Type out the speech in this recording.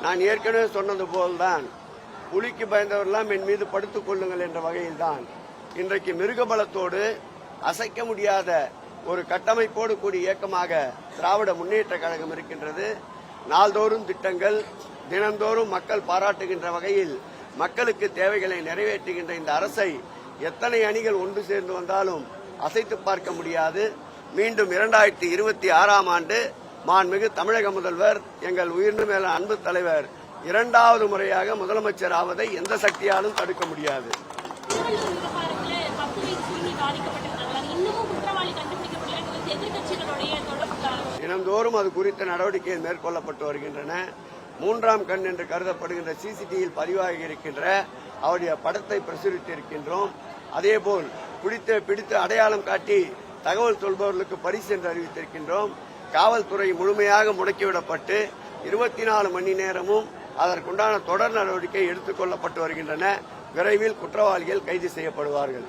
நான் ஏற்கனவே சொன்னது போல்தான் புலிக்கு பயந்தவரெல்லாம் என் மீது படுத்துக் கொள்ளுங்கள் என்ற வகையில்தான் இன்றைக்கு மிருகபலத்தோடு அசைக்க முடியாத ஒரு கட்டமைப்போடு கூடிய இயக்கமாக திராவிட முன்னேற்ற கழகம் இருக்கின்றது. நாள்தோறும் திட்டங்கள், தினந்தோறும் மக்கள் பாராட்டுகின்ற வகையில் மக்களுக்கு தேவைகளை நிறைவேற்றுகின்ற இந்த அரசை எத்தனை அணிகள் ஒன்று சேர்ந்து வந்தாலும் அசைத்து பார்க்க முடியாது. மீண்டும் 2026ஆம் ஆண்டு மாண்புமிகு தமிழக முதல்வர், எங்கள் உயிர்ந்து மேல அன்பு தலைவர் 2வது முறையாக முதலமைச்சர் ஆவதை எந்த சக்தியாலும் தடுக்க முடியாது. தினந்தோறும் அது குறித்த நடவடிக்கைகள் மேற்கொள்ளப்பட்டு வருகின்றன. 3ஆம் கண் என்று கருதப்படுகின்ற சிசிடிவியில் பதிவாகி இருக்கின்ற அவருடைய படத்தை பிரசுரித்திருக்கின்றோம். அதேபோல் பிடித்து அடையாளம் காட்டி தகவல் சொல்பவர்களுக்கு பரிசு என்று அறிவித்திருக்கின்றோம். காவல்துறை முழுமையாக முடக்கிவிடப்பட்டு 24 மணி நேரமும் அதற்குண்டான தொடர் நடவடிக்கை எடுத்துக் கொள்ளப்பட்டு வருகின்றன. விரைவில் குற்றவாளிகள் கைது செய்யப்படுவார்கள்.